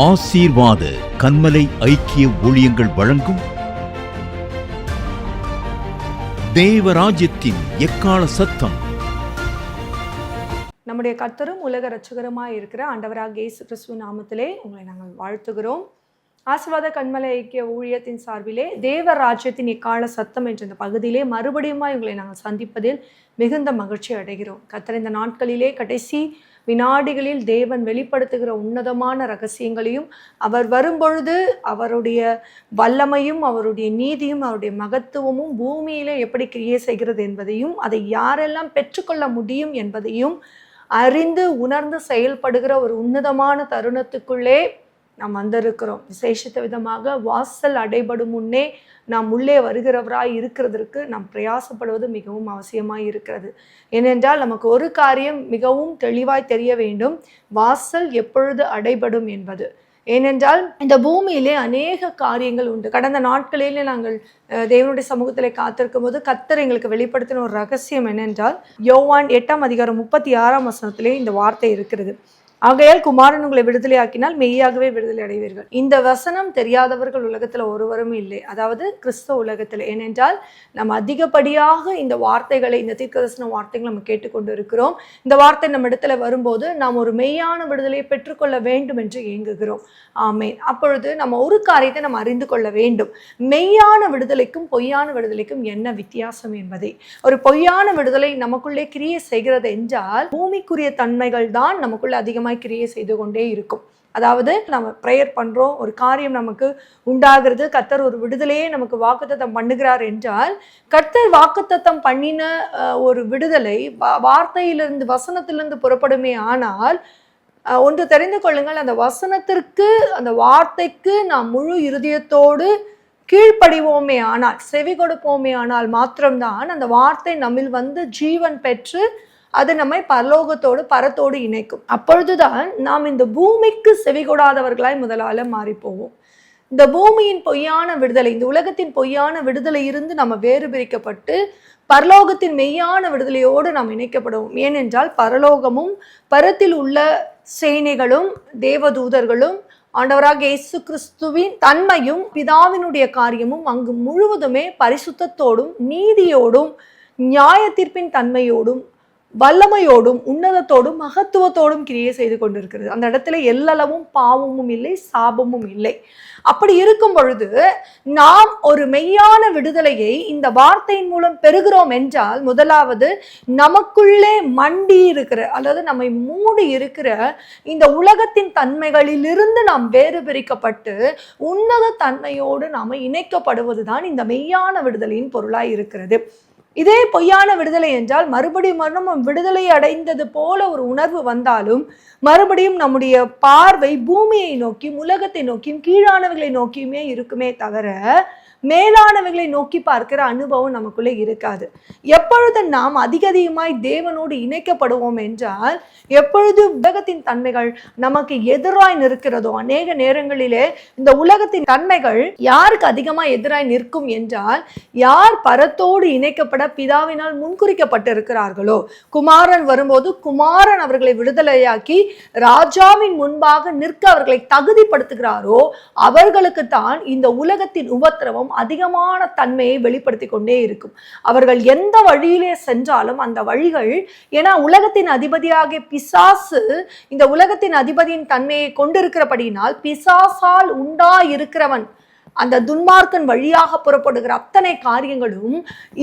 ஆசீர்வாத கன்மலை ஐக்கிய ஊழியங்கள் வழங்கும் தேவராஜ்யத்தின் எக்கால சத்தம். நம்முடைய கர்த்தரும் உலக இரட்சகருமாய் இருக்கிற ஆண்டவராகிய இயேசு கிறிஸ்து நாமத்திலே உங்களை நாங்கள் வாழ்த்துகிறோம். ஆசீர்வாத கன்மலை ஐக்கிய ஊழியத்தின் சார்பிலே தேவராஜ்யத்தின் எக்கால சத்தம் என்ற இந்த பகுதியிலே மறுபடியும் உங்களை நாங்கள் சந்திப்பதில் மிகுந்த மகிழ்ச்சி அடைகிறோம். கர்த்தர் இந்த நாட்களிலே கடைசி வினாடிகளில் தேவன் வெளிப்படுத்துகிற உன்னதமான ரகசியங்களையும், அவர் வரும்பொழுது அவருடைய வல்லமையும் அவருடைய நீதியும் அவருடைய மகத்துவமும் பூமியிலே எப்படி கிரியை செய்கிறது என்பதையும், அதை யாரெல்லாம் பெற்றுக்கொள்ள முடியும் என்பதையும் அறிந்து உணர்ந்து செயல்படுகிற ஒரு உன்னதமான தருணத்துக்குள்ளே நாம் வந்திருக்கிறோம். விசேஷித்த விதமாக வாசல் அடைபடும் முன்னே நாம் உள்ளே வருகிறவராய் இருக்கிறதற்கு நாம் பிரயாசப்படுவது மிகவும் அவசியமாய் இருக்கிறது. ஏனென்றால் நமக்கு ஒரு காரியம் மிகவும் தெளிவாய் தெரிய வேண்டும், வாசல் எப்பொழுது அடைபடும் என்பது. ஏனென்றால் இந்த பூமியிலே அநேக காரியங்கள் உண்டு. கடந்த நாட்களிலே நாங்கள் தேவனுடைய சமூகத்திலே காத்திருக்கும் போது கர்த்தர் எங்களுக்கு வெளிப்படுத்தின ஒரு ரகசியம் என்னென்றால், யோவான் 8:36 இந்த வார்த்தை இருக்கிறது. ஆகையால் குமாரன் உங்களை விடுதலை ஆக்கினால் மெய்யாகவே விடுதலை அடைவீர்கள். இந்த வசனம் தெரியாதவர்கள் உலகத்துல ஒருவரும் இல்லை, அதாவது கிறிஸ்தவ உலகத்துல. ஏனென்றால் நம்ம அதிகப்படியாக இந்த வார்த்தைகளை, இந்த தீர்க்கதரிசன வார்த்தைகளை நம்ம கேட்டுக்கொண்டு இருக்கிறோம். இந்த வார்த்தை நம்ம இடத்துல வரும்போது நாம் ஒரு மெய்யான விடுதலையை பெற்றுக்கொள்ள வேண்டும் என்று ஏங்குகிறோம். ஆமென். அப்பொழுது நம்ம ஒரு காரியத்தை நம்ம அறிந்து கொள்ள வேண்டும், மெய்யான விடுதலைக்கும் பொய்யான விடுதலைக்கும் என்ன வித்தியாசம் என்பதை. ஒரு பொய்யான விடுதலை நமக்குள்ளே கிரியை செய்கிறது என்றால் பூமிக்குரிய தன்மைகள் தான் நமக்குள்ள அதிகமாக கிரியை செய்து கொண்டே இருக்கும். அதாவது நம்ம ப்ரேயர் பண்றோம், ஒரு காரியம் நமக்கு உண்டாகிறது, கர்த்தர் ஒரு விடுதலையே நமக்கு வாக்குத்தத்தம் பண்ணுகிறார் என்றால், கர்த்தர் வாக்குத்தத்தம் பண்ணின ஒரு விடுதலை வார்த்தையிலிருந்து வசனத்திலிருந்து புறப்படுமே. ஆனால் ஒன்று தெரிந்து கொள்ளுங்கள், அந்த வசனத்திற்கு அந்த வார்த்தைக்கு நாம் முழு இருதயத்தோடு கீழ்ப்படிவோமே ஆனால், செவி கொடுப்போமே ஆனால் மாத்திரம்தான் அந்த வார்த்தை நம்மில் வந்து ஜீவன் பெற்று அது நம்மை பரலோகத்தோடு பரத்தோடு இணைக்கும். அப்பொழுதுதான் நாம் இந்த பூமிக்கு செவி கொடாதவர்களாய் முதலால மாறி போவோம். இந்த பூமியின் பொய்யான விடுதலை, இந்த உலகத்தின் பொய்யான விடுதலை இருந்து நம்ம வேறு பிரிக்கப்பட்டு பரலோகத்தின் மெய்யான விடுதலையோடு நாம் இணைக்கப்படுவோம். ஏனென்றால் பரலோகமும் பரத்தில் உள்ள சேனைகளும் தேவதூதர்களும் ஆண்டவராக இயேசு கிறிஸ்துவின் தன்மையும் பிதாவினுடைய காரியமும் அங்கு முழுவதுமே பரிசுத்தத்தோடும் நீதியோடும் நியாய தீர்ப்பின் தன்மையோடும் வல்லமையோடும் உன்னதத்தோடும் மகத்துவத்தோடும் கிரியை செய்து கொண்டிருக்கிறது. அந்த இடத்துல எல்லளவும் பாவமும் இல்லை, சாபமும் இல்லை. அப்படி இருக்கும் பொழுது நாம் ஒரு மெய்யான விடுதலையை இந்த வார்த்தையின் மூலம் பெறுகிறோம் என்றால், முதலாவது நமக்குள்ளே மண்டி இருக்கிற அல்லது நம்மை மூடி இருக்கிற இந்த உலகத்தின் தன்மைகளிலிருந்து நாம் வேறு பிரிக்கப்பட்டு உன்னத தன்மையோடு நாம் இணைக்கப்படுவதுதான் இந்த மெய்யான விடுதலையின் பொருளாய் இருக்கிறது. இதே பொய்யான விடுதலை என்றால் மறுபடியும் விடுதலை அடைந்தது போல ஒரு உணர்வு வந்தாலும் மறுபடியும் நம்முடைய பார்வை பூமியை நோக்கியும் உலகத்தை நோக்கியும் கீழானவர்களை நோக்கியுமே இருக்குமே தவிர மேலானவைகளை நோக்கி பார்க்கிற அனுபவம் நமக்குள்ளே இருக்காது. எப்பொழுது நாம் அதிகமாய் தேவனோடு இணைக்கப்படுவோம் என்றால், எப்பொழுது உலகத்தின் தன்மைகள் நமக்கு எதிராய் நிற்கிறதோ, அநேக நேரங்களிலே இந்த உலகத்தின் தன்மைகள் யாருக்கு அதிகமாக எதிராய் நிற்கும் என்றால், யார் பரத்தோடு இணைக்கப்பட பிதாவினால் முன்குறிக்கப்பட்டிருக்கிறார்களோ, குமாரன் வரும்போது குமாரன் அவர்களை விடுதலையாக்கி ராஜாவின் முன்பாக நிற்க அவர்களை தகுதிப்படுத்துகிறாரோ அவர்களுக்கு தான் இந்த உலகத்தின் உபத்திரவம் அதிகமான தன்மையை வெளிப்படுத்தி கொண்டே இருக்கும். அவர்கள் எந்த வழியிலே சென்றாலும் அந்த வழிகள், ஏன்னா உலகத்தின் அதிபதியாகிய பிசாசு இந்த உலகத்தின் அதிபதியின் தன்மையை கொண்டிருக்கிறபடியினால், பிசாசால் உண்டாயிருக்கிறவன் அந்த துன்மார்க்கன் வழியாக புறப்படுகிற அத்தனை காரியங்களும்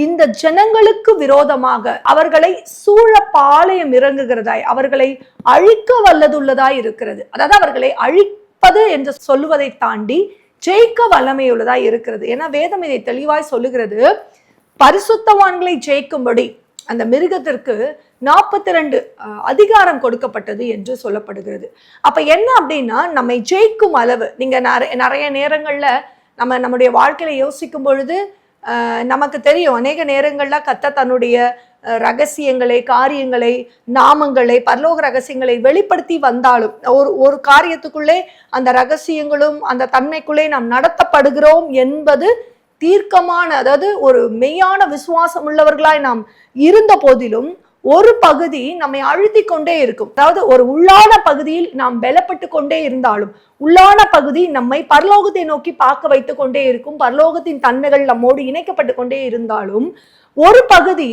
இந்த ஜனங்களுக்கு விரோதமாக அவர்களை சூழ பாளையம் இறங்குகிறதாய், அவர்களை அழிக்க வல்லதுள்ளதாய் இருக்கிறது. அதாவது அவர்களை அழிப்பது என்று சொல்லுவதை தாண்டி ஜெயிக்க வல்லமையுள்ளதாய் இருக்கிறது. ஏன்னா வேதம் இதை தெளிவாய் சொல்லுகிறது, பரிசுத்தவான்களை ஜெயிக்கும்படி அந்த மிருகத்திற்கு 42 அதிகாரம் கொடுக்கப்பட்டது என்று சொல்லப்படுகிறது. அப்ப என்ன அப்படின்னா, நம்மை ஜெயிக்கும் அளவு, நீங்க நிறைய நேரங்கள்ல நம்முடைய வாழ்க்கையில யோசிக்கும் பொழுது நமக்கு தெரியும், அநேக நேரங்கள்ல கர்த்தர் தன்னுடைய ரகசியங்களை, காரியங்களை, நாமங்களை, பரலோக ரகசியங்களை வெளிப்படுத்தி வந்தாலும் ஒரு காரியத்துக்குள்ளே அந்த ரகசியங்களும் அந்த தன்மைக்குள்ளே நாம் நடத்தப்படுகிறோம் என்பது தீர்க்கமான, அதாவது ஒரு மெய்யான விசுவாசம் உள்ளவர்களாய் நாம் இருந்த போதிலும் ஒரு பகுதி நம்மை அழுத்தி கொண்டே இருக்கும். அதாவது ஒரு உள்ளான பகுதியில் நாம் பலப்பட்டு கொண்டே இருந்தாலும் உள்ளான பகுதி நம்மை பரலோகத்தை நோக்கி பார்க்க வைத்துக் கொண்டே இருக்கும். பரலோகத்தின் தன்மைகள் நம்மோடு இணைக்கப்பட்டு கொண்டே இருந்தாலும் ஒரு பகுதி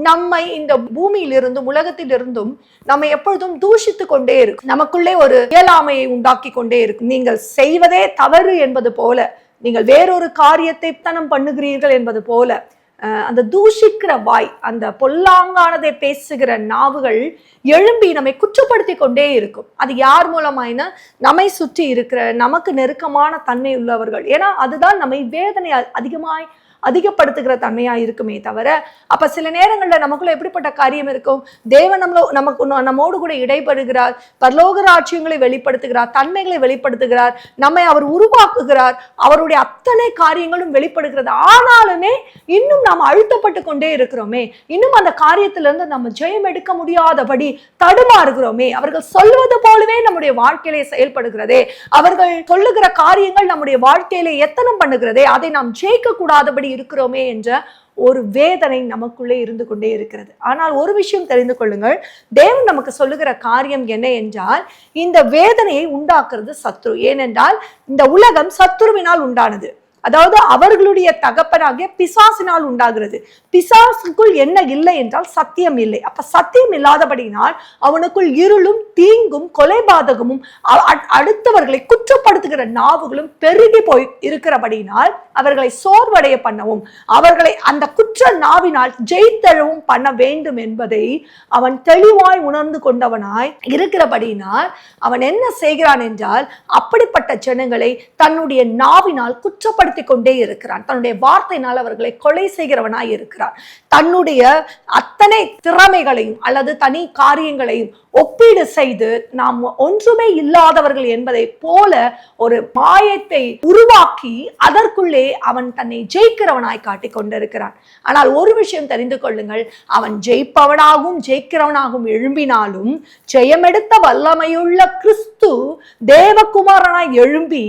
நம்மை இந்த பூமியிலிருந்தும் உலகத்திலிருந்தும் நம்ம எப்பொழுதும் தூஷித்து கொண்டே இருக்கும். நமக்குள்ளே ஒரு இயலாமையை உண்டாக்கி கொண்டே இருக்கும். நீங்கள் செய்வதே தவறு என்பது போல, நீங்கள் வேறொரு காரியத்தை தனம் பண்ணுகிறீர்கள் என்பது போல, அந்த தூஷிக்கிற வாய், அந்த பொல்லாங்கானதை பேசுகிற நாவுகள் எழும்பி நம்மை குற்றப்படுத்தி கொண்டே இருக்கும். அது யார் மூலமாயினா நம்மை சுற்றி இருக்கிற நமக்கு நெருக்கமான தன்மை உள்ளவர்கள். ஏன்னா அதுதான் நம்மை வேதனை அதிகப்படுத்துகிற தன்மையா இருக்குமே தவிர, அப்ப சில நேரங்கள்ல நமக்குள்ள எப்படிப்பட்ட காரியம் இருக்கும்? தேவன் நம்மோடு கூட இடைபடுகிறார், பரலோக ராஜ்யங்களை வெளிப்படுத்துகிறார், தன்மைகளை வெளிப்படுத்துகிறார், நம்மை அவர் உருவாக்குகிறார், அவருடைய அத்தனை காரியங்களும் வெளிப்படுகிறது. ஆனாலுமே இன்னும் நாம் அழுத்தப்பட்டு கொண்டே இருக்கிறோமே, இன்னும் அந்த காரியத்திலிருந்து நம்ம ஜெயம் எடுக்க முடியாதபடி தடுமாறுகிறோமே. அவர்கள் சொல்வது போலவே நம்முடைய வாழ்க்கையிலே செயல்படுகிறதே, அவர்கள் சொல்லுகிற காரியங்கள் நம்முடைய வாழ்க்கையிலே எத்தனம் பண்ணுகிறதே, அதை நாம் ஜெயிக்க கூடாதபடி இருக்கிறோமே என்ற ஒரு வேதனை நமக்குள்ளே இருந்து கொண்டே இருக்கிறது. ஆனால் ஒரு விஷயம் தெரிந்து கொள்ளுங்கள், தேவன் நமக்கு சொல்லுகிற காரியம் என்ன என்றால், இந்த வேதனையை உண்டாக்குறது சத்ரு. ஏனென்றால் இந்த உலகம் சத்ருவினால் உண்டானது. அதாவது அவர்களுடைய தகப்பனாகிய பிசாசினால் உண்டாகிறது. பிசாசுக்குள் என்ன இல்லை என்றால் சத்தியம் இல்லை. அப்ப சத்தியம் இல்லாதபடினால் அவனுக்குள் இருளும் தீங்கும் கொலைபாதகமும் அடுத்தவர்களை குற்றப்படுத்துகிற நாவுகளும் பெருகி போய் இருக்கிறபடினால் அவர்களை சோர்வடைய பண்ணவும் அவர்களை அந்த குற்ற நாவினால் ஜெயித்தெழவும் பண்ண வேண்டும் என்பதை அவன் தெளிவாய் உணர்ந்து கொண்டவனாய் இருக்கிறபடினால் அவன் என்ன செய்கிறான் என்றால், அப்படிப்பட்ட ஜனங்களை தன்னுடைய நாவினால் குற்றப்படுத்த கொண்டே இருக்கிறான். தன்னுடைய வார்த்தையினால் அவர்களை கொலை செய்கிறவனாய் இருக்கிறான். தன்னுடைய அத்தனை திறமைகளையும் அல்லது தனி காரியங்களையும் ஒப்பீடு செய்து நாம் ஒன்றுமே இல்லாதவர்கள் என்பதை போல ஒரு மாயத்தை உருவாக்கி அதற்குள்ளே அவன் தன்னை ஜெயிக்கிறவனாய் காட்டிக் கொண்டிருக்கிறான். ஆனால் ஒரு விஷயம் தெரிந்து கொள்ளுங்கள், அவன் ஜெயிப்பவனாகவும் ஜெயிக்கிறவனாகவும் எழும்பினாலும் ஜெயமெடுத்த வல்லமையுள்ள கிறிஸ்து தேவகுமாரனாய் எழும்பி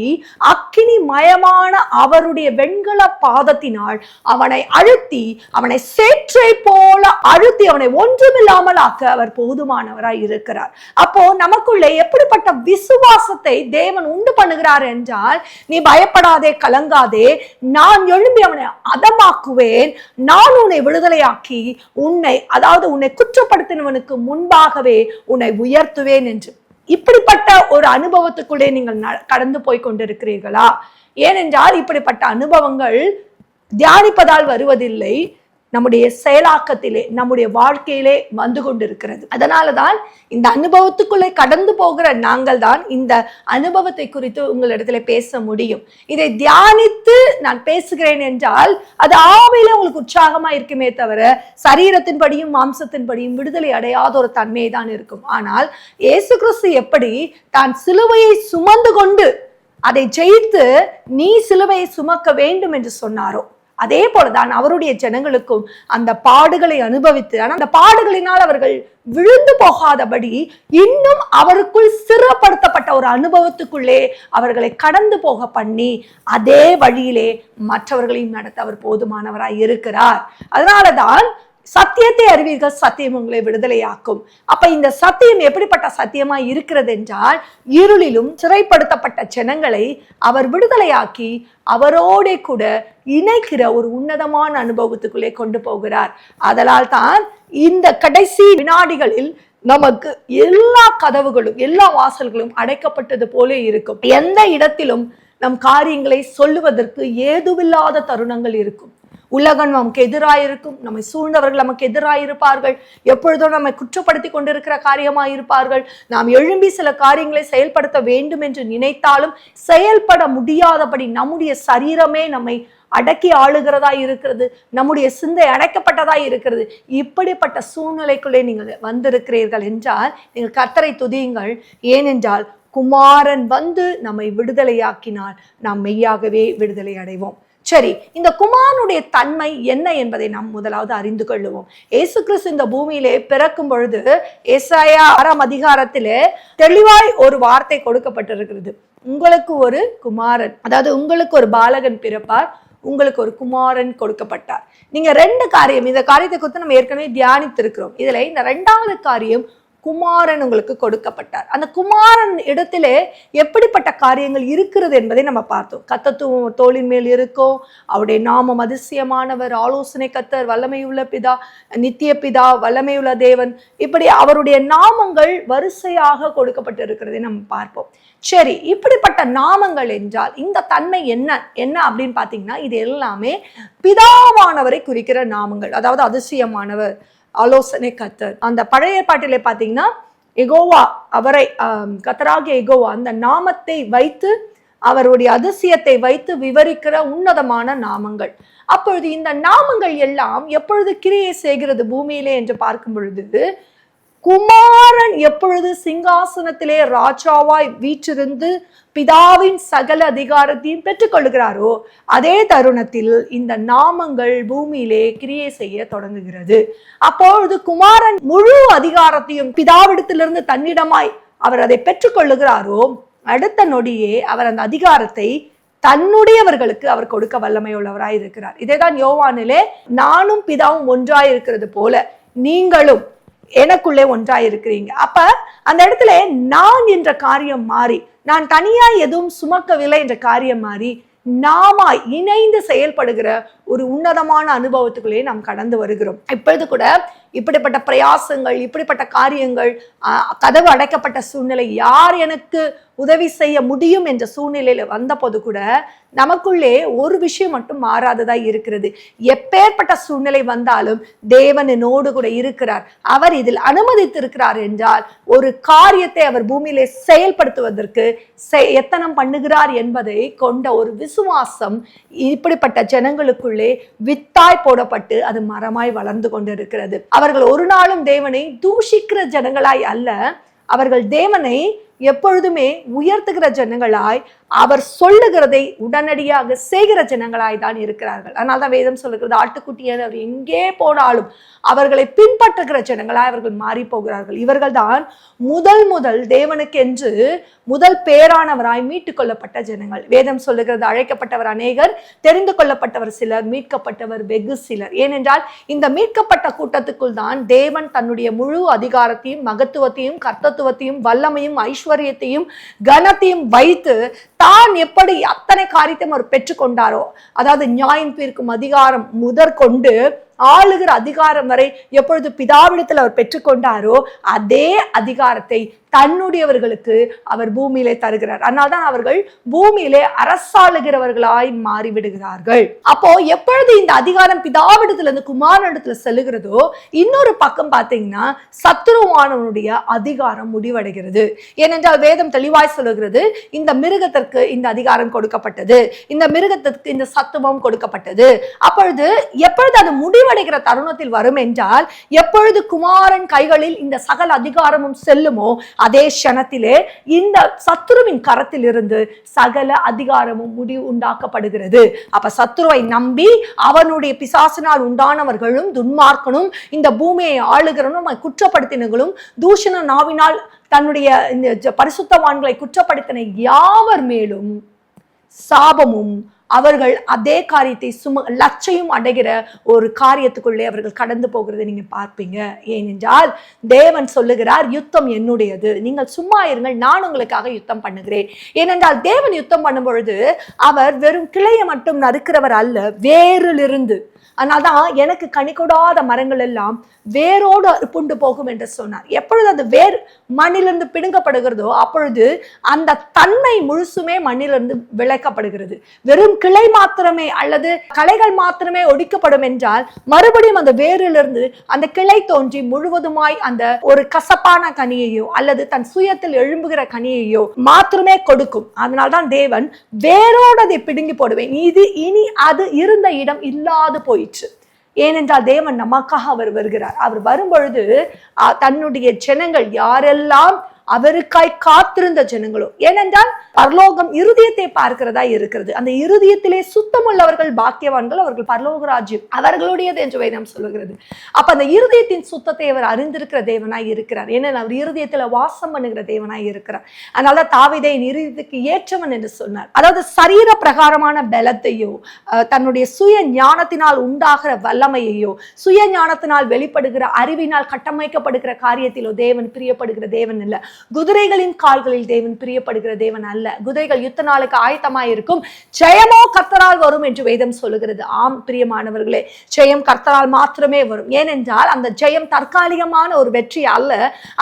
அக்கினி மயமான அவருடைய வெண்கல பாதத்தினால் அவனை அழுத்தி, அவனை சேற்றை போல அழுத்தி அவனை ஒன்றுமில்லாமல் ஆக்க அவர் போதுமானவராய் இருக்கிறார். அப்போ நமக்குள்ளே எப்படிப்பட்ட விசுவாசத்தை தேவன் உண்டு பண்ணுகிறார் என்றால், நீ பயப்படாதே, கலங்காதே, நான் எழும்பி அவனை அதமாக்குவேன், நான் உன்னை விடுதலையாக்கி உன்னை குற்றப்படுத்தினவனுக்கு முன்பாகவே உன்னை உயர்த்துவேன் என்று. இப்படிப்பட்ட ஒரு அனுபவத்துக்குள்ளே நீங்கள் கடந்து போய் கொண்டிருக்கிறீர்களா? ஏனென்றால் இப்படிப்பட்ட அனுபவங்கள் தியானிப்பதால் வருவதில்லை, நம்முடைய செயலாக்கத்திலே நம்முடைய வாழ்க்கையிலே வந்து கொண்டிருக்கிறது. அதனாலதான் இந்த அனுபவத்துக்குள்ளே கடந்து போகிற நாங்கள் தான் இந்த அனுபவத்தை குறித்து உங்களிடத்துல பேச முடியும். இதை தியானித்து நான் பேசுகிறேன் என்றால் அது ஆவியில உங்களுக்கு உற்சாகமா இருக்குமே தவிர சரீரத்தின்படியும் மாம்சத்தின்படியும் விடுதலை அடையாத ஒரு தன்மையை தான் இருக்கும். ஆனால் இயேசு கிறிஸ்து எப்படி தான் சிலுவையை சுமந்து கொண்டு அதை ஜெயித்து நீ சிலுவையை சுமக்க வேண்டும் என்று சொன்னாரோ, அதே போலதான் அவருடைய ஜனங்களுக்கும் அந்த பாடுகளை அனுபவித்து, ஆனால் அந்த பாடுகளினால் அவர்கள் விழுந்து போகாதபடி இன்னும் அவருக்குள் சிறப்படுத்தப்பட்ட ஒரு அனுபவத்துக்குள்ளே அவர்களை கடந்து போக பண்ணி அதே வழியிலே மற்றவர்களையும் நடத்த அவர் போதுமானவராய் இருக்கிறார். அதனாலதான் சத்தியத்தை அறிவீர்கள், சத்தியம் உங்களை விடுதலையாக்கும். அப்ப இந்த சத்தியம் எப்படிப்பட்ட சத்தியமா இருக்கிறது என்றால், இருளிலும் சிறைப்படுத்தப்பட்ட ஜனங்களை அவர் விடுதலையாக்கி அவரோட கூட இணைக்கிற ஒரு உன்னதமான அனுபவத்துக்குள்ளே கொண்டு போகிறார். அதனால் தான் இந்த கடைசி வினாடிகளில் நமக்கு எல்லா கதவுகளும் எல்லா வாசல்களும் அடைக்கப்பட்டது போல இருக்கும். எந்த இடத்திலும் நம் காரியங்களை சொல்லுவதற்கு ஏதுவில்லாத தருணங்கள் இருக்கும். உலகம் நமக்கு எதிராயிருக்கும், நம்மை சூழ்ந்தவர்கள் நமக்கு எதிராயிருப்பார்கள், எப்பொழுதும் நம்மை குற்றப்படுத்தி கொண்டிருக்கிற காரியமாயிருப்பார்கள். நாம் எழும்பி சில காரியங்களை செயல்படுத்த வேண்டும் என்று நினைத்தாலும் செயல்பட முடியாதபடி நம்முடைய சரீரமே நம்மை அடக்கி ஆளுகிறதா இருக்கிறது, நம்முடைய சிந்தை அடைக்கப்பட்டதா இருக்கிறது. இப்படிப்பட்ட சூழ்நிலைக்குள்ளே நீங்கள் வந்திருக்கிறீர்கள் என்றால் நீங்கள் கர்த்தரை துதியுங்கள். ஏனென்றால் குமாரன் வந்து நம்மை விடுதலையாக்கினால் நாம் மெய்யாகவே விடுதலை அடைவோம். சரி, இந்த குமாரனுடைய தன்மை என்ன என்பதை நாம் முதலாவது அறிந்து கொள்ளுவோம். இயேசு கிறிஸ்து இந்த பூமியிலே பிறக்கும் பொழுது ஏசாயா 6ஆம் அதிகாரத்திலே தெளிவாய் ஒரு வார்த்தை கொடுக்கப்பட்டிருக்கிறது. உங்களுக்கு ஒரு குமாரன், அதாவது உங்களுக்கு ஒரு பாலகன் பிறப்பார், உங்களுக்கு ஒரு குமாரன் கொடுக்கப்பட்டார். நீங்க 2 காரியம், இந்த காரியத்தை குறித்து நம்ம ஏற்கனவே தியானித்திருக்கிறோம். இதுல இந்த 2வது காரியம், குமாரன் உங்களுக்கு கொடுக்கப்பட்டார். அந்த குமாரன் இடத்திலே எப்படிப்பட்ட காரியங்கள் இருக்கிறது என்பதை நம்ம பார்த்தோம். கர்த்தத்துவம் தோளின் மேல் இருக்கும், அவருடைய நாமம் அதிசயமானவர், ஆலோசனை கர்த்தர், வல்லமையுள்ள பிதா, நித்திய பிதா, வல்லமையுள்ள தேவன், இப்படி அவருடைய நாமங்கள் வரிசையாக கொடுக்கப்பட்டு இருக்கிறதை நம்ம பார்ப்போம். சரி, இப்படிப்பட்ட நாமங்கள் என்றால் இந்த தன்மை என்ன என்ன அப்படின்னு பார்த்தீங்கன்னா, இது எல்லாமே பிதாவானவரை குறிக்கிற நாமங்கள். அதாவது அதிசயமானவர், ஆலோசனை கர்த்தர். அந்த பழைய ஏற்பாட்டிலே பார்த்தீங்கன்னா யெகோவா, அவரை கர்த்தராகிய யெகோவா அந்த நாமத்தை வைத்து, அவருடைய அதிசயத்தை வைத்து விவரிக்கிற உன்னதமான நாமங்கள். அப்பொழுது இந்த நாமங்கள் எல்லாம் எப்பொழுது கிரியை செய்கிறது பூமியிலே என்று பார்க்கும் பொழுது, குமாரன் எப்பொழுது சிங்காசனத்திலே ராஜாவாய் வீற்றிருந்து பிதாவின் சகல அதிகாரத்தையும் பெற்றுக்கொள்கிறாரோ அதே தருணத்தில் இந்த நாமங்கள் பூமியிலே கிரியை செய்ய தொடங்குகிறது. அப்பொழுது குமாரன் முழு அதிகாரத்தையும் பிதாவிடத்திலிருந்து தன்னிடமாய் அவர் அதை பெற்றுக்கொள்ளுகிறாரோ அடுத்த நொடியே அவர் அந்த அதிகாரத்தை தன்னுடையவர்களுக்கு அவர் கொடுக்க வல்லமை உள்ளவராய் இருக்கிறார். இதேதான் யோவானிலே, நானும் பிதாவும் ஒன்றாய் இருக்கிறது போல நீங்களும் எனக்குள்ளே ஒன்றாயிருக்கிறீங்க. அப்ப அந்த இடத்துல நான் என்ற காரியம் மாறி, நான் தனியா எதுவும் சுமக்கவில்லை என்ற காரியம் மாறி, நாம இணைந்து செயல்படுகிற ஒரு உன்னதமான அனுபவத்துக்குள்ளே நாம் கடந்து வருகிறோம். இப்பொழுது கூட இப்படிப்பட்ட பிரயாசங்கள், இப்படிப்பட்ட காரியங்கள், கதவு அடைக்கப்பட்ட சூழ்நிலை, யார் எனக்கு உதவி செய்ய முடியும் என்ற சூழ்நிலையில வந்த போது கூட நமக்குள்ளே ஒரு விஷயம் மட்டும் மாறாததா இருக்கிறது. எப்பேற்பட்ட சூழ்நிலை வந்தாலும் தேவன் என்னோடு கூட இருக்கிறார், அவர் இதில் அனுமதித்திருக்கிறார் என்றால் ஒரு காரியத்தை அவர் பூமியிலே செயல்படுத்துவதற்கு எத்தனம் பண்ணுகிறார் என்பதை கொண்ட ஒரு விசுவாசம் இப்படிப்பட்ட ஜனங்களுக்குள்ளே வித்தாய் போடப்பட்டு அது மரமாய் வளர்ந்து கொண்டிருக்கிறது. அவர்கள் ஒரு நாளும் தேவனை தூஷிக்கிற ஜனங்களாய் அல்ல, அவர்கள் தேவனை எப்பொழுதுமே உயர்த்துகிற ஜனங்களாய், அவர் சொல்லுகிறதை உடனடியாக செய்கிற ஜனங்களாய் தான் இருக்கிறார்கள். அதனால தான் வேதம் சொல்லுகிறது, ஆட்டுக்குட்டியான அவர் எங்கே போனாலும் அவர்களை பின்பற்றுகிற ஜனங்களாய் அவர்கள் மாறி போகிறார்கள். இவர்கள் தான் முதல் தேவனுக்கு என்று முதல் பேரானவராய் மீட்டுக் கொள்ளப்பட்ட ஜனங்கள். வேதம் சொல்லுகிறது, அழைக்கப்பட்டவர் அநேகர், தெரிந்து கொள்ளப்பட்டவர் சிலர், மீட்கப்பட்டவர் வெகு சிலர். ஏனென்றால் இந்த மீட்கப்பட்ட கூட்டத்துக்குள் தான் தேவன் தன்னுடைய முழு அதிகாரத்தையும், மகத்துவத்தையும், கர்த்தத்துவத்தையும், வல்லமையும், ஐஸ்வர்யத்தையும், கனத்தையும் வைத்து தான் எப்படி அத்தனை காரியத்தையும் அவர் பெற்றுக்கொண்டாரோ, அதாவது நியாயம் தீர்க்கும் அதிகாரம் முதற்கொண்டு ஆளுகிற அதிகாரம் வரை எப்பொழுது பிதாவிடத்தில் அவர் பெற்றுக்கொண்டாரோ அதே அதிகாரத்தை தன்னுடையவர்களுக்கு அவர் பூமியிலே தருகிறார். அதனால்தான் அவர்கள் பூமியிலே அரசாளுகிறவர்களாய் மாறிவிடுகிறார்கள். அப்போ எப்பொழுது இந்த அதிகாரம் பிதாவிடத்துல இருந்து குமாரனிடத்துல செல்லுகிறதோ, இன்னொரு பக்கம் பார்த்தீங்கன்னா சத்துருவானவனுடைய அதிகாரம் முடிவடைகிறது. ஏனென்றால் வேதம் தெளிவாய் சொல்லுகிறது, இந்த மிருகத்திற்கு இந்த அதிகாரம் கொடுக்கப்பட்டது, இந்த மிருகத்திற்கு இந்த சத்துவம் கொடுக்கப்பட்டது. அப்பொழுது எப்பொழுது அது முடிவடைகிற தருணத்தில் வரும் என்றால், எப்பொழுது குமாரன் கைகளில் இந்த சகல அதிகாரமும் செல்லுமோ அதே க்ஷணத்திலே இந்த சத்துருவின் கரத்தில் இருந்து சகல அதிகாரமும் முடிவு உண்டாக்கப்படுகிறது. அப்ப சத்துருவை நம்பி அவனுடைய பிசாசினால் உண்டானவர்களும், துன்மார்க்கனும், இந்த பூமியை ஆளுகிறவனும், குற்றப்படுத்தினர்களும், தூஷண நாவினால் தன்னுடைய இந்த பரிசுத்தவான்களை குற்றப்படுத்தின யாவர் மேலும் சாபமும், அவர்கள் அதே காரியத்தை லட்சையும் அடைகிற ஒரு காரியத்துக்குள்ளே அவர்கள் கடந்து போகிறதை நீங்க பார்ப்பீங்க. ஏனென்றால் தேவன் சொல்லுகிறார், யுத்தம் என்னுடையது, நீங்கள் சும்மா இருங்கள், நான் உங்களுக்காக யுத்தம் பண்ணுகிறேன். ஏனென்றால் தேவன் யுத்தம் பண்ணும் பொழுது அவர் வெறும் கிளையை மட்டும் நறுக்கிறவர் அல்ல, வேரிலிருந்து. அதனால்தான் எனக்கு கனி கொடாத மரங்கள் எல்லாம் வேரோடு அறுப்புண்டு போகும் என்று சொன்னார். எப்பொழுது அது வேர் மண்ணிலிருந்து பிடுங்கப்படுகிறதோ அப்பொழுது அந்த தன்மை முழுசுமே மண்ணிலிருந்து விளைக்கப்படுகிறது. வெறும் கிளை மாத்திரமே அல்லது களைகள் மாத்திரமே ஒடிக்கப்படும் என்றால் மறுபடியும் அந்த வேரிலிருந்து அந்த கிளை தோன்றி முழுவதுமாய் அந்த ஒரு கசப்பான கனியையோ அல்லது தன் சுயத்தில் எழும்புகிற கனியையோ மாத்திரமே கொடுக்கும். அதனால்தான் தேவன் வேரோடு அதை பிடுங்கி போடுவேன், இது இனி அது இருந்த இடம் இல்லாது போயிற்று. ஏனென்றால் தேவன் நமக்காக அவர் வருகிறார். அவர் வரும்பொழுது தன்னுடைய ஜனங்கள் யாரெல்லாம் அவருக்காய் காத்திருந்த ஜனங்களோ. ஏனென்றால் பரலோகம் இருதயத்தை பார்க்கிறதா இருக்கிறது. அந்த இருதயத்திலே சுத்தமுள்ளவர்கள் பாக்கியவான்கள், அவர்கள் பரலோக ராஜ்யம் அவர்களுடையது என்று வேதம் சொல்லுகிறது. அப்ப அந்த இருதயத்தின் சுத்தத்தை அவர் அறிந்திருக்கிற தேவனாய் இருக்கிறார். ஏன்னா அவர் இருதயத்துல வாசம் பண்ணுகிற தேவனாய் இருக்கிறார். அதனால தாவீதை இருதயத்துக்கு ஏற்றவன் என்று சொன்னார். அதாவது சரீர பிரகாரமான பலத்தையோ தன்னுடைய சுய ஞானத்தினால் உண்டாகிற வல்லமையையோ சுய ஞானத்தினால் வெளிப்படுகிற அறிவினால் கட்டமைக்கப்படுகிற காரியத்திலோ தேவன் பிரியப்படுகிற தேவன் அல்ல. குதிரைகளின் கால்களில் தேவன் பிரியப்படுகிற தேவன் அல்ல. குதிரைகள் யுத்த நாளுக்கு ஆயத்தமாய் இருக்கும், ஜெயமோ கர்த்தரால் வரும் என்று வேதம் சொல்லுகிறது. ஆம் பிரியமானவர்களே, ஜெயம் கர்த்தரால் மாத்திரமே வரும். ஏனென்றால் அந்த ஜெயம் தற்காலிகமான ஒரு வெற்றி அல்ல,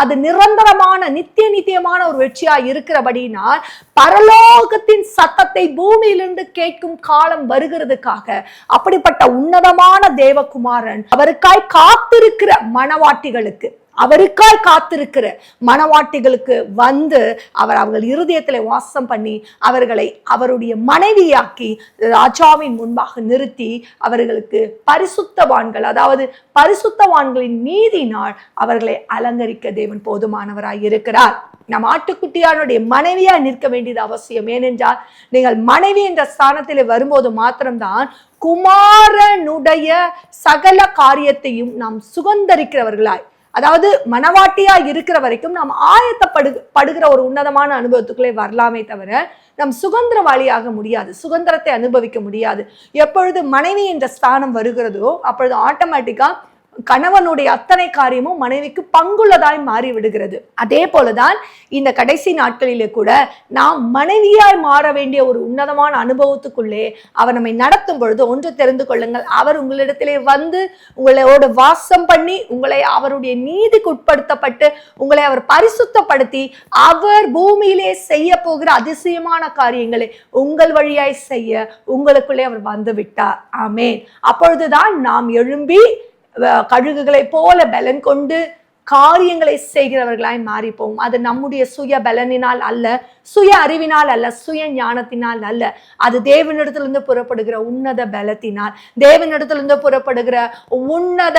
அது நிரந்தரமான நித்தியமான ஒரு வெற்றியா இருக்கிறபடினால் பரலோகத்தின் சத்தத்தை பூமியிலிருந்து கேட்கும் காலம் வருகிறதுக்காக அப்படிப்பட்ட உன்னதமான தேவகுமாரன் அவருக்காய் காத்திருக்கிற மணவாட்டிகளுக்கு, அவருக்காய் காத்திருக்கிற மணவாட்டிகளுக்கு வந்து அவர்கள் இருதயத்திலே வாசம் பண்ணி அவர்களை அவருடைய மனைவியாக்கி ராஜாவின் முன்பாக நிறுத்தி அவர்களுக்கு பரிசுத்தவான்கள், அதாவது பரிசுத்தவான்களின் நீதினால் அவர்களை அலங்கரிக்க தேவன் போதுமானவராய் இருக்கிறார். நம் ஆட்டுக்குட்டியானுடைய மனைவியா நிற்க வேண்டியது அவசியம். ஏனென்றால் நீங்கள் மனைவி என்ற ஸ்தானத்திலே வரும்போது மாத்திரம்தான் குமாரனுடைய சகல காரியத்தையும் நாம் சுகந்தரிக்கிறவர்களாய், அதாவது மனவாட்டியா இருக்கிற வரைக்கும் நாம் ஆயத்தப்படுகிற ஒரு உன்னதமான அனுபவத்துக்குள்ளே வரலாமே தவிர நம் சுதந்திரவாளியாக முடியாது, சுதந்திரத்தை அனுபவிக்க முடியாது. எப்பொழுது மனைவி என்ற ஸ்தானம் வருகிறதோ அப்பொழுது ஆட்டோமேட்டிக்கா கணவனுடைய அத்தனை காரியமும் மனைவிக்கு பங்குள்ளதாய் மாறி விடுகிறது. அதே போலதான் இந்த கடைசி நாட்களிலே கூட நாம் மனைவியாய் மாற வேண்டிய ஒரு உன்னதமான அனுபவத்துக்குள்ளே அவர் நம்மை நடத்தும் பொழுது ஒன்று தெரிந்து கொள்ளுங்கள், அவர் உங்களிடத்திலே வந்து உங்களோட வாசம் பண்ணி உங்களை அவருடைய நீதிக்கு உட்படுத்தப்பட்டு உங்களை அவர் பரிசுத்தப்படுத்தி அவர் பூமியிலே செய்ய போகிற அதிசயமான காரியங்களை உங்கள் வழியாய் செய்ய உங்களுக்குள்ளே அவர் வந்து விட்டார். ஆமென். அப்பொழுதுதான் நாம் எழும்பி கழுகுகளை போல பலன் கொண்டு காரியங்களை செய்கிறவர்களாய் மாறிப்போம். அது நம்முடைய சுய பலனினால் அல்ல, சுய அறிவினால் அல்ல, சுய ஞானத்தினால் அல்ல. அது தேவனிடத்திலிருந்து புறப்படுகிற உன்னத பலத்தினால், தேவனிடத்திலிருந்து புறப்படுகிற உன்னத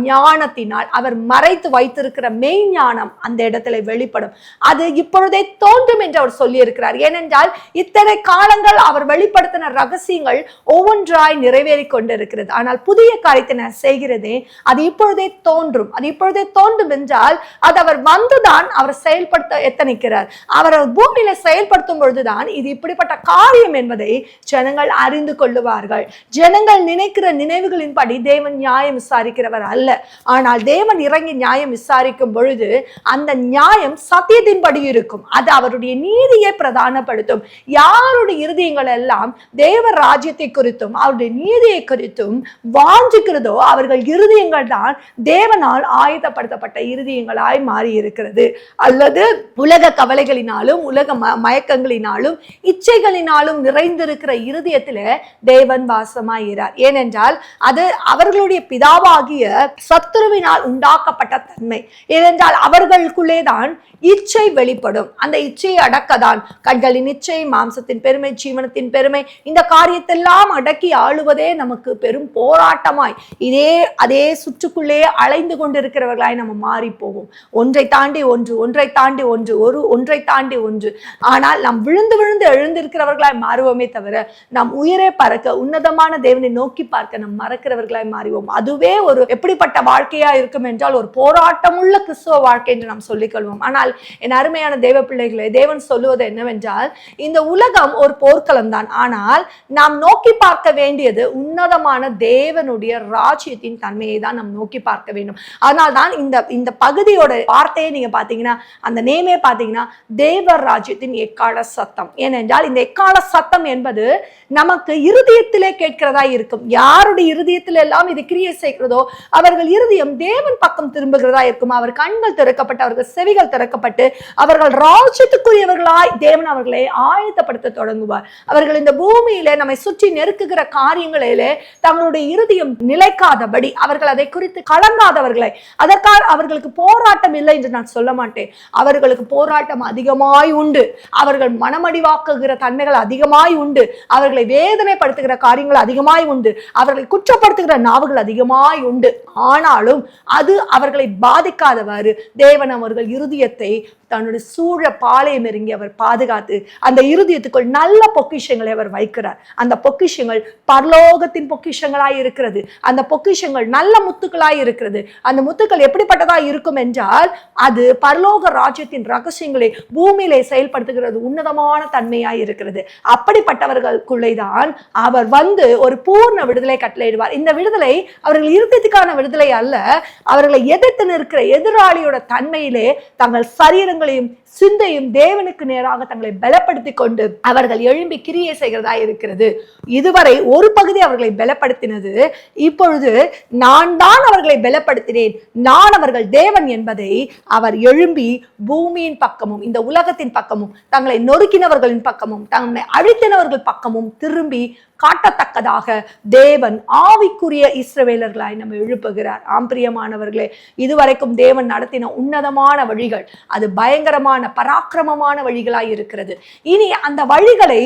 ஞானத்தினால் அவர் மறைத்து வைத்திருக்கிற மெய் ஞானம் அந்த இடத்துல வெளிப்படும். அது இப்பொழுதே தோன்றும் என்று அவர் சொல்லி இருக்கிறார். ஏனென்றால் இத்தனை காலங்கள் அவர் வெளிப்படுத்தின ரகசியங்கள் ஒவ்வொன்றாய் நிறைவேறி கொண்டிருக்கிறது. ஆனால் புதிய காரியத்தை நான் செய்கிறதே அது இப்பொழுதே தோன்றும். அது இப்பொழுதே தோன்றும் என்றால் அது அவர் வந்துதான் அவர் செயல்படுத்த எத்தனைக்கிறார். அவர் பூமியில செயல்படுத்தும் பொழுதுதான் இது இப்படிப்பட்ட காரியம் என்பதை ஜனங்கள் அறிந்து கொள்ளுவார்கள். ஜனங்கள் நினைக்கிற நினைவுகளின்படி தேவன் நியாயம் விசாரிக்கிறவர் அல்ல. ஆனால் தேவன் இறங்கி நியாயம் விசாரிக்கும் பொழுது அந்த நியாயம் சத்தியத்தின்படி இருக்கும். அது அவருடைய நீதியை பிரதானப்படுத்தும். யாருடைய இருதயங்கள் எல்லாம் தேவ ராஜ்யத்தை குறித்தும் அவருடைய நீதியை குறித்தும் வாஞ்சிக்கிறதோ அவர்கள் இருதயங்கள் தான் தேவனால் ஆயத்தப்படுத்தப்பட்ட இருதயங்களாய் மாறி இருக்கிறது. அல்லது உலக கவலைகளினாலும் உலக மயக்கங்களினாலும் இச்சைகளினாலும் நிறைந்திருக்கிற இருதயத்தில தேவன் வாசமாயிறார். ஏனென்றால் அது அவர்களுடைய பிதாவாகிய சத்துருவினால் உண்டாக்கப்பட்ட தன்மை. ஏனென்றால் அவர்களுக்குள்ளேதான் இச்சை வெளிப்படும். அந்த இச்சையை அடக்கதான் கண்களின் இச்சை, மாம்சத்தின் பெருமை, ஜீவனத்தின் பெருமை, இந்த காரியத்தெல்லாம் அடக்கி ஆளுவதே நமக்கு பெரும் போராட்டமாய் அதே சுற்றுக்குள்ளே அலைந்து கொண்டிருக்கிறவர்களாய் நம்ம மாறி போவோம். ஒன்றை தாண்டி ஒன்று, ஒன்றை தாண்டி ஒன்று, ஒன்றை தாண்டி ஒன்று. ஆனால் நாம் விழுந்து விழுந்து எழுந்திருக்கிறவர்களாய் மாறுவோமே தவிர நாம் உயிரை பறக்க உன்னதமான தேவனை நோக்கி பார்க்க நாம் மறக்கிறவர்களாய் மாறுவோம். அதுவே ஒரு எப்படிப்பட்ட வாழ்க்கையா இருக்கும் என்றால் ஒரு போராட்டமுள்ள கிறிஸ்துவ வாழ்க்கை என்று நாம் சொல்லிக்கொள்வோம். ஆனால் என் அருமையான தேவ பிள்ளைகளே, தேவன் சொல்லுவது என்னவென்றால் இந்த உலகம் ஒரு போர்க்களம் தான். ஆனால் நாம் நோக்கி பார்க்க வேண்டியது உன்னதமான தேவனுடைய ராஜ்யத்தின் தன்மையை தான் நாம் நோக்கி பார்க்க வேண்டும். அதனால் தான் இந்த பகுதியோட வார்த்தையை நீங்க பாத்தீங்கன்னா, அந்த நேமே பாத்தீங்கன்னா தேவ ராஜ்யத்தின் எக்கால சத்தம். ஏனென்றால் இந்த எக்கால சத்தம் என்பது நமக்கு இருதயத்திலே கேட்கிறதா இருக்கும். யாருடைய இருதயத்தில எல்லாம் இது கிரியை செய்கிறதோ அவர்கள் இருதயம் தேவன் பக்கம் திரும்புகிறதா இருக்கும். அவர் கண்கள் திறக்கப்பட்டு அவர்கள் செவிகள் திறக்கப்பட்டு அவர்கள் ராஜ்யத்துக்குரியவர்களாய் தேவன் அவர்களை ஆயத்தப்படுத்த தொடங்குவார். அவர்கள் இந்த பூமியிலே நம்மை சுற்றி நெருக்குகிற காரியங்களிலே தங்களுடைய இருதயம் நிலைக்காதபடி அவர்கள் அதை குறித்து கலங்காதவர்களை, அதற்காக அவர்களுக்கு போராட்டம் இல்லை என்று நான் சொல்ல மாட்டேன். அவர்களுக்கு போராட்டம் அதிகமாய் உண்டு. உண்டு. அவர்கள் மனமடிவாக்குகிற தன்மைகள் அதிகமாய் உண்டு. அவர்களை வேதனைப்படுத்துகிற காரியங்கள் அதிகமாய் உண்டு. அவர்களை குற்றப்படுத்துகிற நாவுகள் அதிகமாய் உண்டு. ஆனாலும் அது அவர்களை பாதிக்காதவாறு தேவன் அவர்கள் இருதயத்தை தன்னுடைய சூழ பாளையம் இறங்கி அவர் பாதுகாத்து அந்த இருதயத்துக்குள் நல்ல பொக்கிஷங்களை அவர் வைக்கிறார். அந்த பொக்கிஷங்கள் பரலோகத்தின் பொக்கிஷங்களாய் இருக்கிறது. அந்த பொக்கிஷங்கள் நல்ல முத்துக்களாய் இருக்கிறது. அந்த முத்துக்கள் எப்படிப்பட்டதாய் இருக்கும் என்றால் அது பரலோக ராஜ்யத்தின் ரகசியங்களை பூமியிலே செயல்படுத்துகிறது உன்னதமான தன்மையாய் இருக்கிறது. அப்படிப்பட்டவர்களுக்குள்ளேதான் அவர் வந்து ஒரு பூர்ண விடுதலை கட்டளையிடுவார். இந்த விடுதலை அவர்கள் இருதயத்துக்கான விடுதலை அல்ல. அவர்களை எதிர்த்து நிற்கிற எதிராளியோட தன்மையிலே தங்கள் சரீரங்களையும் சிந்தையும் தேவனுக்கு நேராக தங்களை பலப்படுத்திக் கொண்டு அவர்கள் எழும்பி கிரியை செய்கிறதா இருக்கிறது. இதுவரை ஒரு பகுதி அவர்களை பலப்படுத்தினது. இப்பொழுது நான் தான் அவர்களை பலப்படுத்தினேன், நான் அவர்கள் தேவன் என்பதை அவர் எழும்பி பூமியின் பக்கமும் இந்த உலகத்தின் பக்கமும் தங்களை நொறுக்கினவர்களின் பக்கமும் தங்களை அழித்தினவர்கள் பக்கமும் திரும்பி காட்டத்தக்கதாக தேவன் ஆவிக்குரிய இஸ்ரவேலர்களாய் நம்ம எழுப்புகிறார். ஆம்பிரியமானவர்களே, இதுவரைக்கும் தேவன் நடத்தின உன்னதமான வழிகள் அது பயங்கரமான பராக்கிரமமான வழிகளாய் இருக்கிறது. இனி அந்த வழிகளை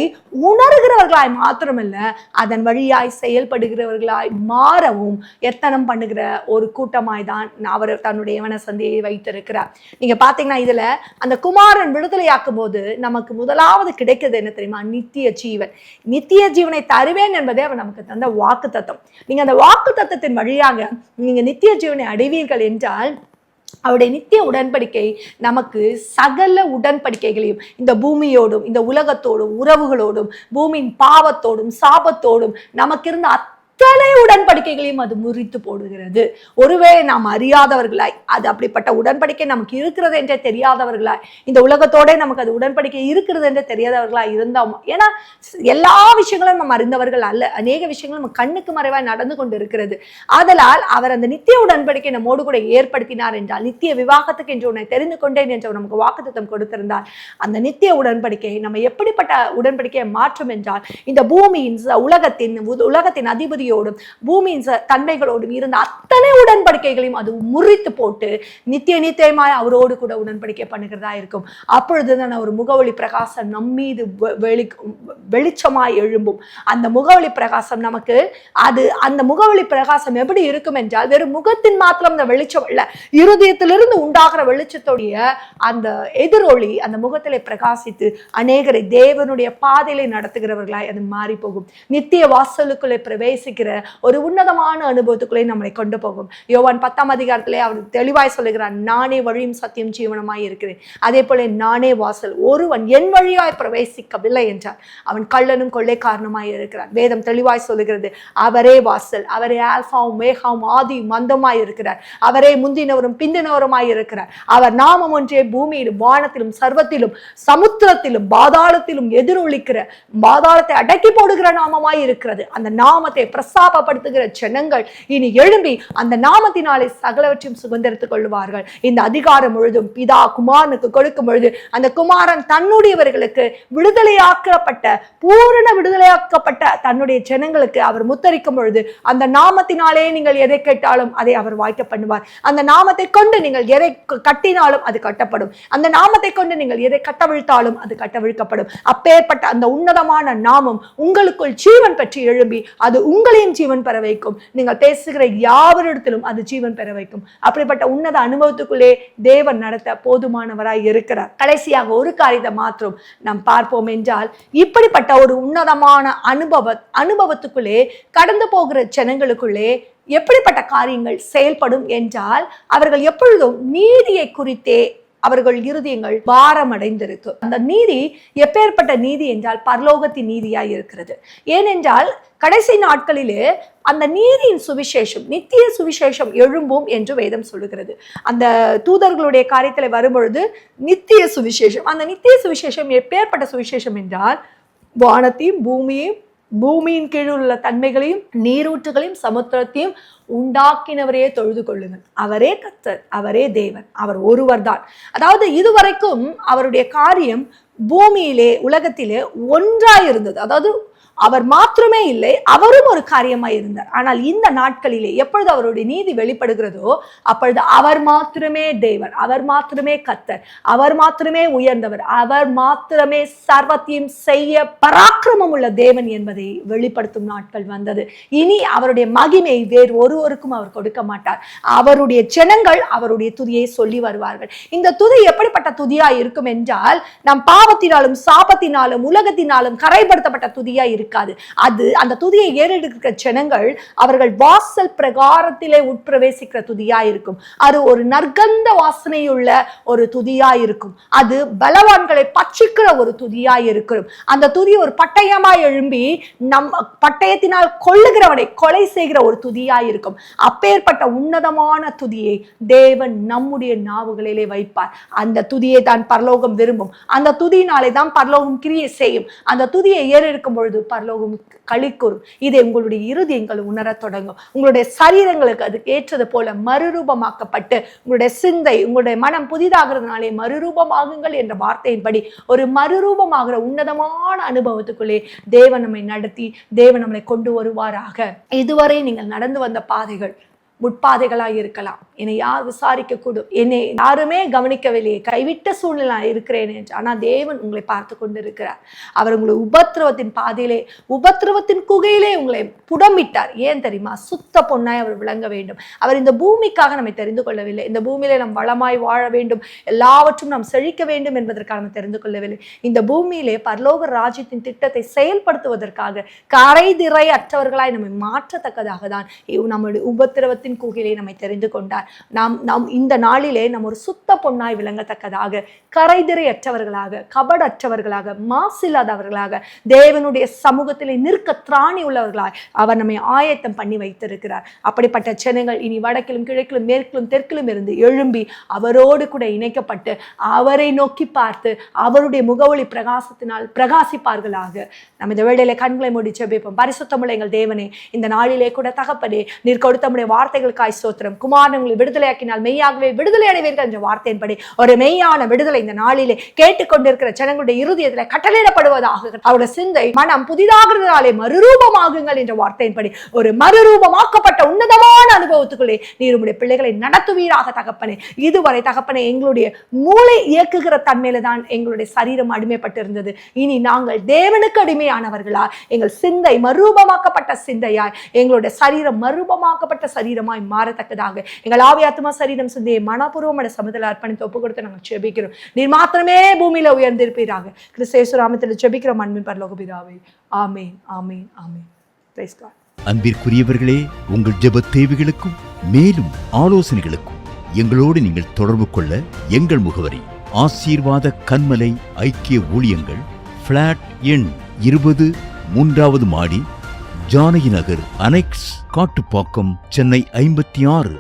உணர்கிறவர்களாய் மாத்திரமல்ல, அதன் வழியாய் செயல்படுகிறவர்களாய் மாறவும் எத்தனம் பண்ணுகிற ஒரு கூட்டமாய் தான் அவர் தன்னுடைய யவன சந்தியை வைத்திருக்கிறார். நீங்க பாத்தீங்கன்னா இதுல அந்த குமாரன் விடுதலையாக்கும் போது நமக்கு முதலாவது கிடைக்கிறது என்ன தெரியுமா? நித்திய ஜீவன். நித்திய ஜீவனை தருவேன் என்பதே அவர் நமக்கு தந்த வாக்கு தத்தம். நீங்க அந்த வாக்கு தத்தத்தின் வழியாக நீங்க நித்திய ஜீவனை அடைவீர்கள் என்றால் அவருடைய நித்திய உடன்படிக்கை நமக்கு சகல உடன்படிக்கைகளையும் இந்த பூமியோடும் இந்த உலகத்தோடும் உறவுகளோடும் பூமியின் பாவத்தோடும் சாபத்தோடும் நமக்கு இருந்த அத்தனை உடன்படிக்கைகளையும் அது முறித்து போடுகிறது. ஒருவேளை நாம் அறியாதவர்களாய் அது அப்படிப்பட்ட உடன்படிக்கை நமக்கு இருக்கிறது என்றே தெரியாதவர்களாய் இந்த உலகத்தோட நமக்கு அது உடன்படிக்கை இருக்கிறது என்றே தெரியாதவர்களாய் இருந்தோம். ஏன்னா எல்லா விஷயங்களும் நம்ம அறிந்தவர்கள் அல்ல. அநேக விஷயங்கள் நம்ம கண்ணுக்கு மறைவாய் நடந்து கொண்டு இருக்கிறது. ஆதலால் அவர் அந்த நித்திய உடன்படிக்கை நம்மோடு கூட ஏற்படுத்தினார் என்றால், நித்திய விவாகத்துக்கு என்று உன்னை தெரிந்து கொண்டேன் என்று நமக்கு வாக்குத்தத்தம் கொடுத்திருந்தார். அந்த நித்திய உடன்படிக்கை நம்ம எப்படிப்பட்ட உடன்படிக்கையை மாற்றும் என்றால், இந்த பூமியின் உலகத்தின் அதிபதி பூமியின் தன்மைகளோடும் இருந்த அத்தனை உடன்படிக்கைகளையும் அது முறித்து போட்டு நித்தியமாய் அவரோடு கூட உடன்படிக்கை பண்ணுகிறதா இருக்கும். அப்பொழுதுதான் ஒரு முகவொளி பிரகாசம் நம்மீது வெளிச்சமாய் எழும்பும். அந்த முகவொளி பிரகாசம் நமக்கு அந்த முகவொளி பிரகாசம் எப்படி இருக்கும் என்றால், வெறும் முகத்தின் மாத்திரம் அந்த வெளிச்சம் இல்ல, இருதயத்திலிருந்து உண்டாகிற வெளிச்சத்துடைய அந்த எதிரொலி அந்த முகத்திலே பிரகாசித்து அநேகரை தேவனுடைய பாதையிலே நடத்துகிறவர்களாய் அது மாறி போகும். நித்திய வாசலுக்குள்ளே பிரவேசிக்கிற ஒரு உன்னதமான அனுபவத்துக்குள்ளே நம்மளை கொண்டு போகும். யோவான் 10ஆம் அதிகாரத்திலே அவர் தெளிவாய் சொல்லுகிறார், நானே வழியும் சத்தியம் ஜீவனமாய் இருக்கிறேன், அதே போல நானே வாசல், ஒருவன் என் வழியாய் பிரவேசிக்கவில்லை என்றார் அவன் கள்ளனும் கொள்ளைக்காரனுமாய் இருக்கிறார். வேதம் தெளிவாய் சொல்லுகிறது, அவரே வாசல், அவரே ஆல்பாவும் மேகாவும் ஆதியும் மந்தமாய் இருக்கிறார், அவரே முந்தினவரும் பிந்தினவருமாய் இருக்கிறார். அவர் நாமம் ஒன்றே பூமியிலும் வானத்திலும் சர்வத்திலும் சமுத்திரத்திலும் பாதாளத்திலும் எதிரொலிக்கிற, பாதாளத்தை அடக்கி போடுகிற நாமமாய் இருக்கிறது. அந்த நாமத்தை பிரஸ்தாபப்படுத்துகிற ஜனங்கள் இனி எழும்பி அந்த நாமத்தினாலே சகலவற்றையும் சுதந்திரத்துக் கொள்வார்கள். இந்த அதிகாரம் முழுதும் பிதா குமாரனுக்கு கொடுக்கும் பொழுது அந்த குமாரன் தன்னுடையவர்களுக்கு விடுதலையாக்கப்பட்ட பூரண விடுதலையாக்கப்பட்ட தன்னுடைய ஜனங்களுக்கு அவர் முத்தரிக்கும் பொழுது அந்த நாமத்தினாலே நீங்கள் எதை கேட்டாலும் அதை அவர் வாய்க்க பண்ணுவார். அந்த நாமத்தை கொண்டு நீங்கள் எதை கட்டினாலும் அது கட்டப்படும். அந்த நாமத்தை கொண்டு நீங்கள் எதை கட்டவிழ்த்தாலும் அது கட்டவிழ்க்கப்படும். அப்பேற்பட்ட அந்த உன்னதமான நாமம் உங்களுக்குள் ஜீவன் பெற்று எழும்பி அது உங்களையும் ஜீவன் பெற வைக்கும். நீங்கள் பேசுகிற யாவரிடத்திலும் அது ஜீவன் பெற வைக்கும். அப்படிப்பட்ட உன்னத அனுபவத்துக்குள்ளே தேவன் நடத்த போதுமானவராய் இருக்கிறார். கடைசியாக ஒரு காரியத்தை மாத்திரம் நாம் பார்ப்போம் என்றால், இப்படிப்பட்ட ஒரு உன்னதமான அனுபவத்துக்குள்ளே கடந்து போகிற ஜனங்களுக்குள்ளே எப்படிப்பட்ட காரியங்கள் செயல்படும் என்றால், அவர்கள் எப்பொழுதும் நீதியை குறித்தே அவர்கள் இருதயங்கள் பாரம் அடைந்திருக்கு. அந்த நீதி எப்பேற்பட்ட நீதி என்றால் பரலோகத்தின் நீதியாய் இருக்கிறது. ஏனென்றால் கடைசி நாட்களிலே அந்த நீதியின் சுவிசேஷம், நித்திய சுவிசேஷம் எழும்பும் என்று வேதம் சொல்லுகிறது. அந்த தூதர்களுடைய காரியத்தில் வரும்பொழுது நித்திய சுவிசேஷம், அந்த நித்திய சுவிசேஷம் எப்பேற்பட்ட சுவிசேஷம் என்றால், வானத்தையும் பூமியின் கீழ் உள்ள தன்மைகளையும் நீரூற்றுகளையும் சமுத்திரத்தையும் உண்டாக்கினவரே தொழுது கொள்ளுங்கள். அவரே கர்த்தர், அவரே தேவன், அவர் ஒருவர் தான். அதாவது இதுவரைக்கும் அவருடைய காரியம் பூமியிலே உலகத்திலே ஒன்றாய் இருந்தது. அதாவது அவர் மாத்திரமே இல்லை, அவரும் ஒரு காரியமாய் இருந்தார். ஆனால் இந்த நாட்களிலே எப்பொழுது அவருடைய நீதி வெளிப்படுகிறதோ அப்பொழுது அவர் மாத்திரமே தேவன், அவர் மாத்திரமே கர்த்தர், அவர் மாத்திரமே உயர்ந்தவர், அவர் மாத்திரமே சர்வத்தையும் செய்ய பராக்கிரமம் உள்ள தேவன் என்பதை வெளிப்படுத்தும் நாட்கள் வந்தது. இனி அவருடைய மகிமை வேறு ஒருவருக்கும் அவர் கொடுக்க மாட்டார். அவருடைய ஜனங்கள் அவருடைய துதியை சொல்லி வருவார்கள். இந்த துதி எப்படிப்பட்ட துதியா இருக்கும் என்றால், நம் பாவத்தினாலும் சாபத்தினாலும் உலகத்தினாலும் கரைப்படுத்தப்பட்ட துதியா இருக்காது. அது அந்த துதியை ஏறெடுக்கிற ஜனங்கள் அவர்கள் வாசல் பிரகாரத்திலே உட்பிரவேசிக்கிற துதியா இருக்கும். அது ஒரு நற்கந்த வாசனையுள்ள ஒரு துதியா இருக்கும். அது பலவான்களை பட்சிக்கிற ஒரு துதியா இருக்கும். அந்த துதி ஒரு பட்டயமாய் எழும்பி நம் பட்டயத்தினால் கொள்ளுகிறவனை கொலை செய்கிற ஒரு துதியா இருக்கும். அப்பேற்பட்ட உன்னதமான துதியை தேவன் நம்முடைய நாவுகளிலே வைப்பார். அந்த துதியை தான் பரலோகம் விரும்பும். அந்த துதியினாலே தான் பரலோகம் கிரியை செய்யும். அந்த துதியை ஏறெடுக்கும் பொழுது பரலோகம் களிக்கூறும். இதை உங்களுடைய இருதயங்கள் உணரத் தொடங்கும். உங்களுடைய சரீரங்களுக்கு அதுக்கு ஏற்றது போல மறுரூபமாக்கப்பட்டு உங்களுடைய சிந்தை, உங்களுடைய மனம் புதிதாகிறதுனாலே மறுரூபமாகுங்கள் என்ற வார்த்தையின்படி ஒரு மறுரூபமாகிற உன்னதமான அனுபவத்துக்குள்ளே தேவன் நம்மை நடத்தி தேவன் நம்மளை கொண்டு வருவாராக. இதுவரை நீங்கள் நடந்து வந்த பாதைகள் முட்பாதைகளாக இருக்கலாம். என்னை யார் விசாரிக்க கூடும், என்னை யாருமே கவனிக்கவில்லையே, கைவிட்ட சூழ்நிலை இருக்கிறேன் என்று. ஆனால் தேவன் உங்களை பார்த்து கொண்டு இருக்கிறார். அவர் உங்களை உபத்திரவத்தின் பாதையிலே, உபத்திரவத்தின் குகையிலே உங்களை புடமிட்டார். ஏன் தெரியுமா? சுத்த பொன்னாய் அவர் விளங்க வேண்டும். அவர் இந்த பூமிக்காக நம்மை தெரிந்து கொள்ளவில்லை. இந்த பூமியிலே நாம் வளமாய் வாழ வேண்டும், எல்லாவற்றும் நாம் செழிக்க வேண்டும் என்பதற்காக நம்ம தெரிந்து கொள்ளவில்லை. இந்த பூமியிலே பரலோக ராஜ்யத்தின் திட்டத்தை செயல்படுத்துவதற்காக கரைதிரை அற்றவர்களாய் நம்மை மாற்றத்தக்கதாக தான் நம்முடைய உபத்திரவத்தின் கூகிலே நம்மை தெரிந்து கொண்டார். நாம் இந்த நாளிலே நம்ம ஒரு சுத்த பொன்னாய் விளங்கத்தக்கதாக, கரைதிரையற்றவர்களாக, கபடற்றவர்களாக, மாசில்லாதவர்களாக, தேவனுடைய சமூகத்திலே நிற்க திராணி உள்ளவர்களாய் அவர் நம்மை ஆயத்தம் பண்ணி வைத்திருக்கிறார். அப்படிப்பட்ட ஜனங்கள் இனி வடக்கிலும் கிழக்கிலும் மேற்கிலும் தெற்கிலும் இருந்து எழும்பி அவரோடு கூட இணைக்கப்பட்டு அவரை நோக்கி பார்த்து அவருடைய முகவொளி பிரகாசத்தினால் பிரகாசிப்பார்களாக. நம்ம இந்த வேளையிலே கண்களை மூடி ஜெபிப்போம். பரிசுத்தமுள்ள எங்கள் தேவனே, இந்த நாளிலே கூட தகப்பனே, நீர் கொடுத்த நம்முடைய வார்த்தைகளுக்காய் ஸ்தோத்திரம். குமாரன் உங்களை விடுதலையாக்கினால் மெய்யாகவே விடுதலை அடைவீர்கள் என்ற வார்த்தையின்படி ஒரு மெய்யான விடுதலை இந்த நாளிலே கேட்டுக்கொண்டிருக்கிற ஜனங்களுடைய இருதயத்தில் கட்டளையிடப்படுவதாக. அவருடைய சிந்தை மனம் புதிதாகிறதாலே மறுரூபமாகுங்கள் என்ற வார்த்தையின்படி ஒரு மறுரூபமாக்கப்பட்ட உன்னதமான அனுபவத்துக்குள்ளே நீர் உங்களுடைய பிள்ளைகளை நடத்துவீராக தகப்பனே. இதுவரை தகப்பனே எங்களுடைய மூளை இயக்குகிற தன்மையில தான் எங்களுடைய சரீரம் அடிமைப்பட்டிருந்தது. இனி நாங்கள் தேவனுக்கு அடிமையானவர்களா, எங்கள் சிந்தை மறுரூபமாக்கப்பட்ட சிந்தையாய், எங்களுடைய சரீரம் மறுரூபமாக்கப்பட்ட சரீரமாய் மாறத்தக்கதாக எங்கள் ஆவியாத்மா சரீரம் சிந்தையை மனப்பூர்வமான சமூகத்தில் அர்ப்பணித்து ஒப்பு கொடுத்து நாங்கள் ஜெபிக்கிறோம். நீர் மாத்திரமே பூமியில உயர்ந்திருப்பீராக. கிறிஸ்து இயேசு நாமத்தில் ஜெபிக்கிறோம் அன்பின் பரலோக பிதாவே. ஆமென், ஆமென், ஆமென். Praise God. அன்பிற்குரியவர்களே, உங்கள் ஜெப தேவைகளுக்கும் மேலும் ஆலோசனைகளுக்கும் எங்களோடு நீங்கள் தொடர்பு கொள்ள எங்கள் முகவரி: ஆசீர்வாத கன்மலை ஐக்கிய ஊழியங்கள், பிளாட் எண் 20, 3வது மாடி, ஜானகி நகர், அனெக்ஸ், காட்டுப்பாக்கம், சென்னை 56.